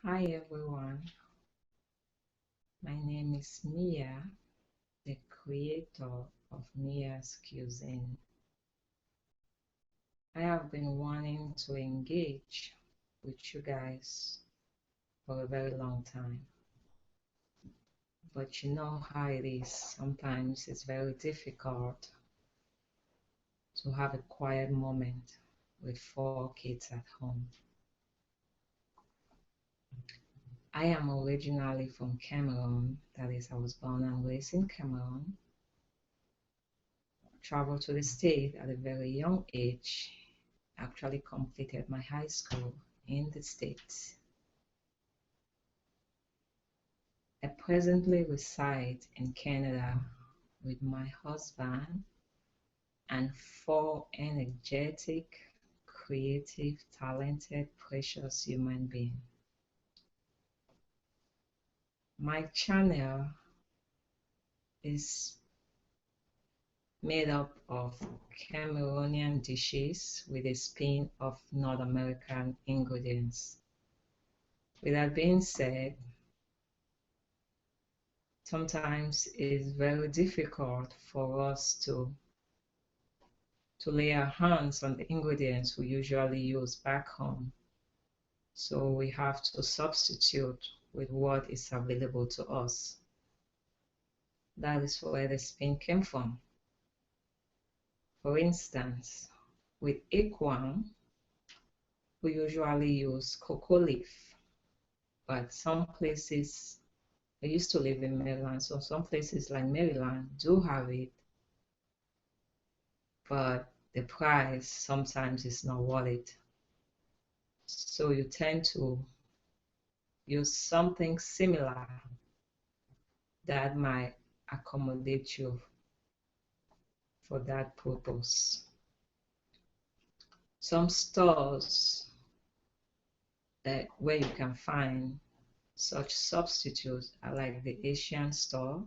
Hi everyone, my name is Mia, the creator of Mia's Cuisine. I have been wanting to engage with you guys for a very long time, but you know how it is. Sometimes it's very difficult to have a quiet moment with 4 kids at home. I am originally from Cameroon, that is, I was born and raised in Cameroon. Traveled to the state at a very young age, actually completed my high school in the States. I presently reside in Canada with my husband and 4 energetic, creative, talented, precious human beings. My channel is made up of Cameroonian dishes with a spin of North American ingredients. With that being said, sometimes it's very difficult for us to lay our hands on the ingredients we usually use back home. So we have to substitute with what is available to us. That is where the spin came from. For instance, with equine, we usually use cocoa leaf, but some places, I used to live in Maryland, so some places like Maryland do have it, but the price sometimes is not worth it. So you tend to use something similar that might accommodate you for that purpose. Some stores where you can find such substitutes are like the Asian store,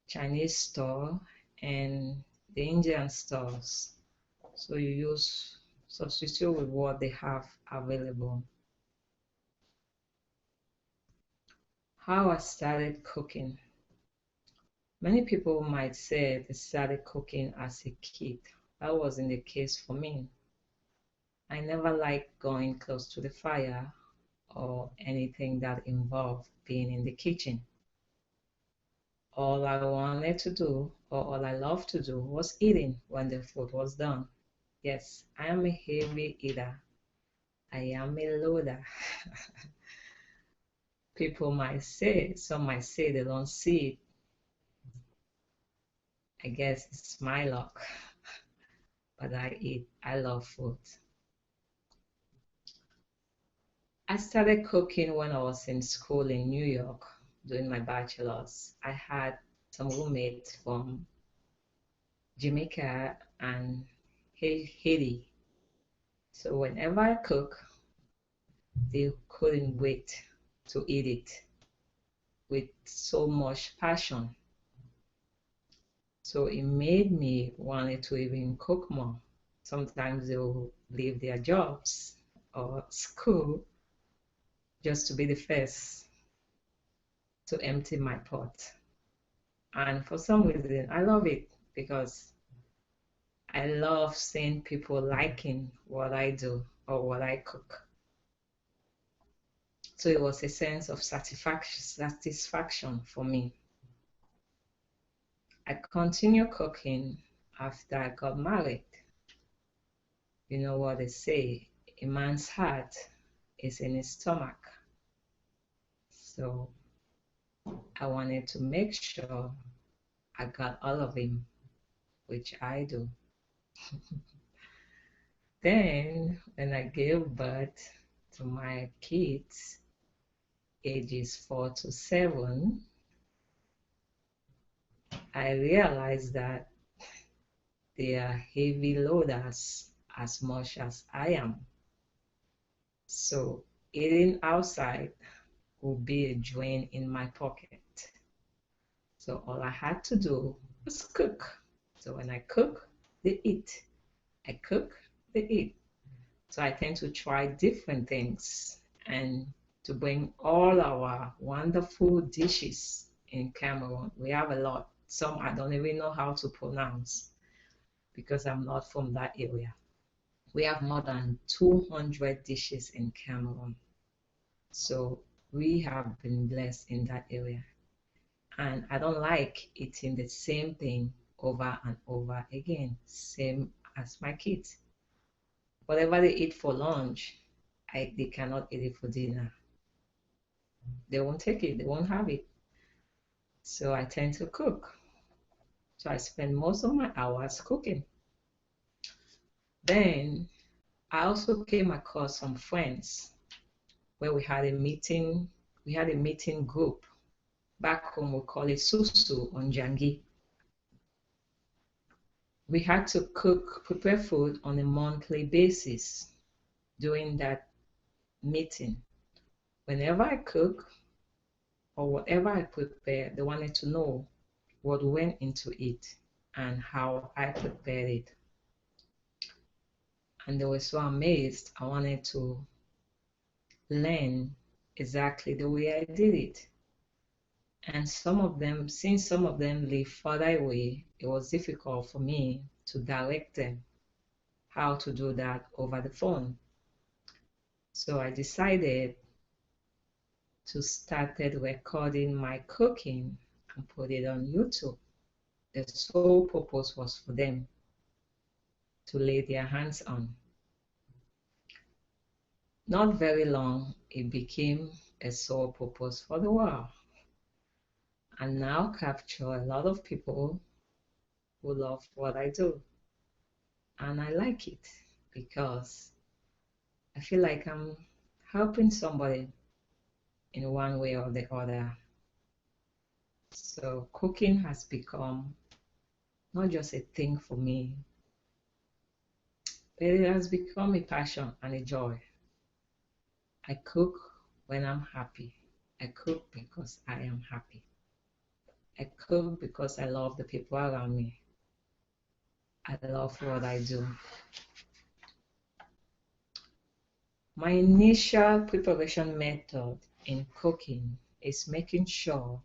Chinese store, and the Indian stores. So you substitute with what they have available. How I started cooking. Many people might say they started cooking as a kid. That wasn't the case for me. I never liked going close to the fire or anything that involved being in the kitchen. All I wanted to do, or all I loved to do, was eating when the food was done. Yes, I am a heavy eater. I am a loader. Some might say they don't see it. I guess it's my luck, but I eat. I love food. I started cooking when I was in school in New York doing my bachelor's. I had some roommates from Jamaica and Haiti. So whenever I cook, they couldn't wait to eat it with so much passion. So it made me want to even cook more. Sometimes they'll leave their jobs or school just to be the first to empty my pot. And for some reason, I love it because I love seeing people liking what I do or what I cook. So it was a sense of satisfaction for me. I continued cooking after I got married. You know what they say, a man's heart is in his stomach. So I wanted to make sure I got all of him, which I do. Then, when I gave birth to my kids, ages 4 to 7, I realized that they are heavy loaders as much as I am. So eating outside would be a drain in my pocket. So all I had to do was cook. So when I cook, they eat. I cook, they eat. So I tend to try different things and to bring all our wonderful dishes in Cameroon. We have a lot. Some I don't even know how to pronounce because I'm not from that area. We have more than 200 dishes in Cameroon. So we have been blessed in that area. And I don't like eating the same thing over and over again, same as my kids. Whatever they eat for lunch, they cannot eat it for dinner. They won't take it, they won't have it. So I tend to cook. So I spend most of my hours cooking. Then I also came across some friends where we had a meeting group. Back home we call it susu on Jangi. We had to prepare food on a monthly basis during that meeting. Whenever I cook or whatever I prepare, they wanted to know what went into it and how I prepared it. And they were so amazed. I wanted to learn exactly the way I did it. And since some of them live further away, it was difficult for me to direct them how to do that over the phone. So I decided to started recording my cooking and put it on YouTube. The sole purpose was for them to lay their hands on. Not very long, it became a sole purpose for the world, and now capture a lot of people who love what I do. And I like it because I feel like I'm helping somebody in one way or the other. So cooking has become not just a thing for me, but it has become a passion and a joy. I cook when I'm happy. I cook because I am happy. I cook because I love the people around me. I love what I do. My initial preparation method in cooking is making sure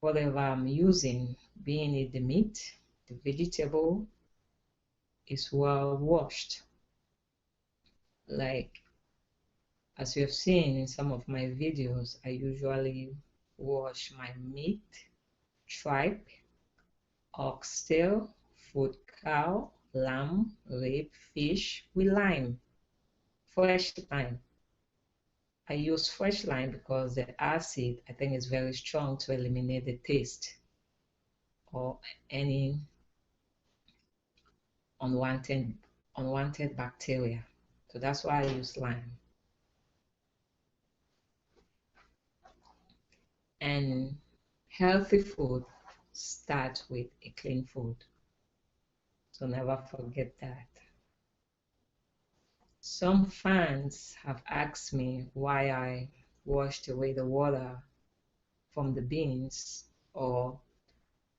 whatever I'm using, being it the meat, the vegetable, is well washed. Like, as you have seen in some of my videos, I usually wash my meat, tripe, oxtail, foot cow, lamb, rib, fish with lime, fresh lime. I use fresh lime because the acid, I think, is very strong to eliminate the taste or any unwanted bacteria. So that's why I use lime. And healthy food starts with a clean food. So never forget that. Some fans have asked me why I washed away the water from the beans or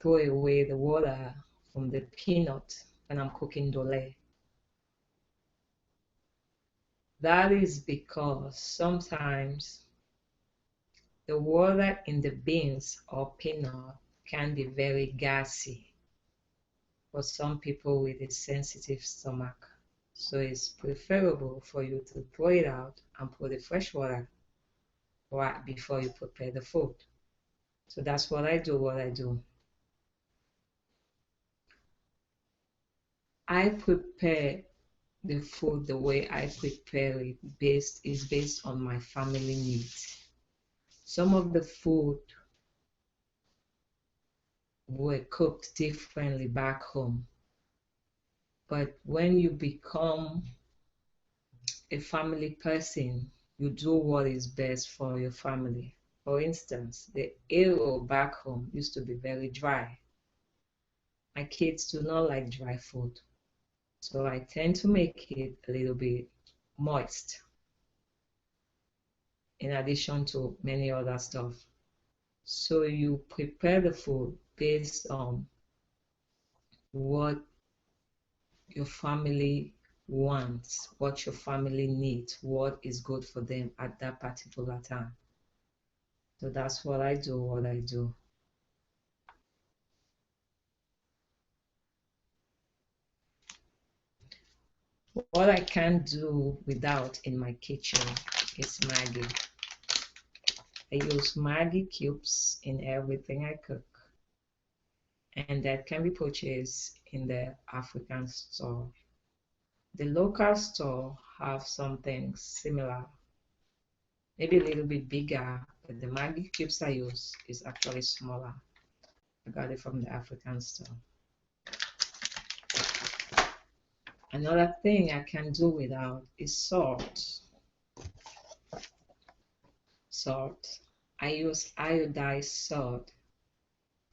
throw away the water from the peanut when I'm cooking dole. That is because sometimes the water in the beans or peanut can be very gassy for some people with a sensitive stomach. So it's preferable for you to throw it out and put the fresh water right before you prepare the food. So that's what I do. I prepare the food the way I prepare it based on my family needs. Some of the food were cooked differently back home, but when you become a family person, you do what is best for your family. For instance, the arrow back home used to be very dry. My kids do not like dry food, so I tend to make it a little bit moist in addition to many other stuff. So you prepare the food based on what your family wants, what your family needs, what is good for them at that particular time. So that's what I do. What I can't do without in my kitchen is Maggi. I use Maggi cubes in everything I cook, and that can be purchased in the African store. The local store have something similar, maybe a little bit bigger, but the Maggi cubes I use is actually smaller. I got it from the African store. Another thing I can do without is salt. Salt. I use iodized salt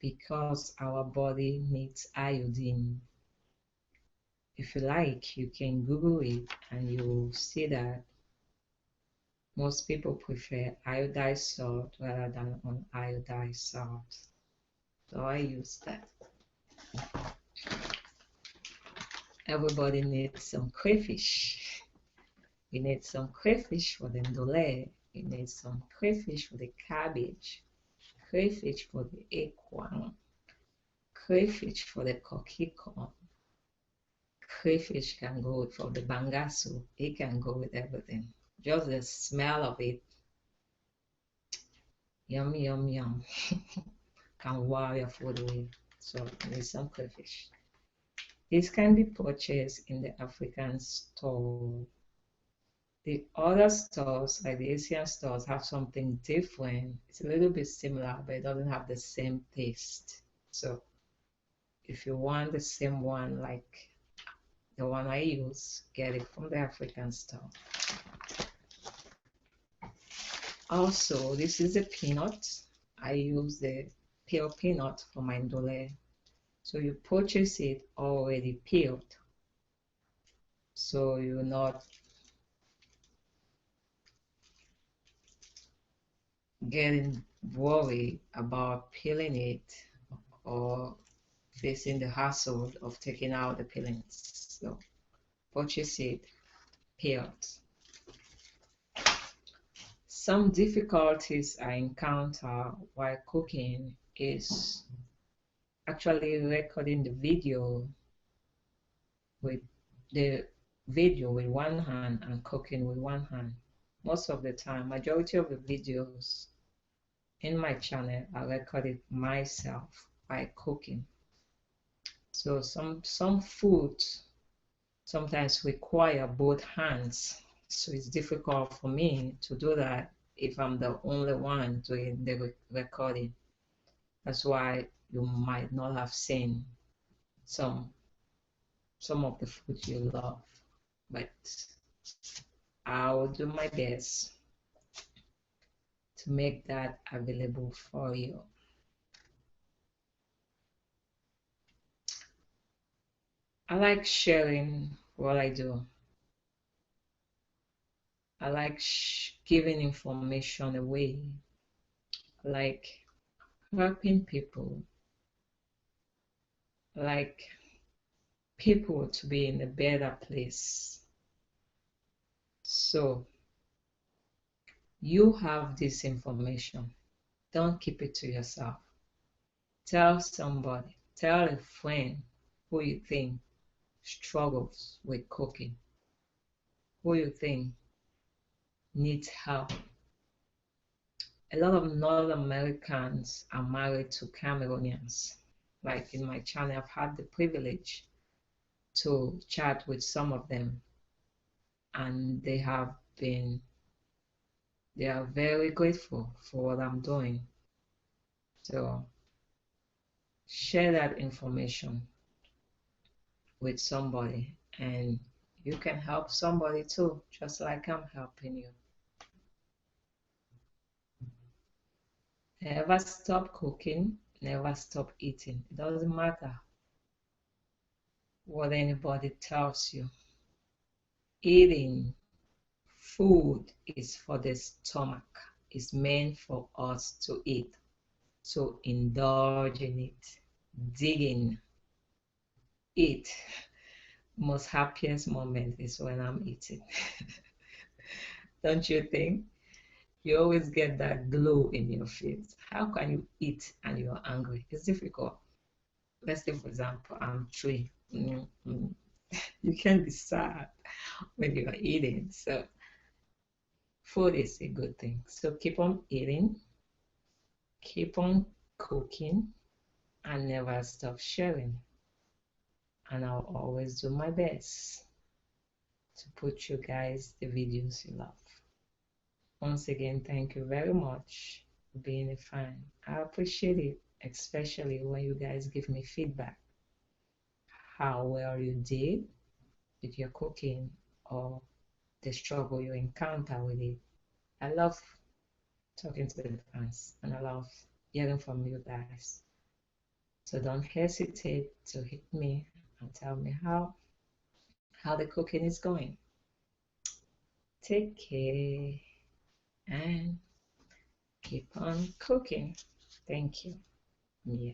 because our body needs iodine. If you like, you can Google it and you'll see that most people prefer iodized salt rather than uniodized salt. So I use that. Everybody needs some crayfish. You need some crayfish for the ndole. You need some crayfish for the cabbage. Crayfish for the eggplant. Crayfish for the cocky corn. Crayfish can go for the bangasu. It can go with everything. Just the smell of it, yum, yum, yum, can wow your food away. So you need some crayfish. This can be purchased in the African store. The other stores, like the Asian stores, have something different. It's a little bit similar, but it doesn't have the same taste. So if you want the same one, like the one I use, get it from the African store. Also, this is a peanut. I use the peel peanut for my ndole. So you purchase it already peeled. So you're not getting worried about peeling it or facing the hassle of taking out the peelings. So purchase it peeled. Some difficulties I encounter while cooking is actually recording the video with one hand and cooking with one hand. Most of the time, majority of the videos in my channel I recorded myself by cooking. So some foods sometimes require both hands. So it's difficult for me to do that if I'm the only one doing the recording. That's why you might not have seen some of the food you love, but I'll do my best to make that available for you. I like sharing what I do. I like giving information away. I like helping people. I like people to be in a better place. So you have this information. Don't keep it to yourself. Tell somebody, tell a friend who you think struggles with cooking, who you think needs help. A lot of North Americans are married to Cameroonians. Like in my channel, I've had the privilege to chat with some of them, and they are very grateful for what I'm doing. So share that information with somebody, and you can help somebody too, just like I'm helping you. Never stop cooking, never stop eating. It doesn't matter what anybody tells you. Eating food is for the stomach. It's meant for us to eat. So indulge in it. Dig in. Eat. most happiest moment is when I'm eating. Don't you think? You always get that glow in your face. How can you eat and you're angry? It's difficult. Let's say, for example, I'm chewing. You can't be sad when you're eating. So, food is a good thing. So, keep on eating, keep on cooking, and never stop sharing. And I'll always do my best to put you guys the videos you love. Once again, thank you very much for being a fan. I appreciate it, especially when you guys give me feedback how well you did with your cooking or the struggle you encounter with it. I love talking to the fans and I love hearing from you guys. So don't hesitate to hit me and tell me how the cooking is going. Take care and keep on cooking. Thank you, Mia.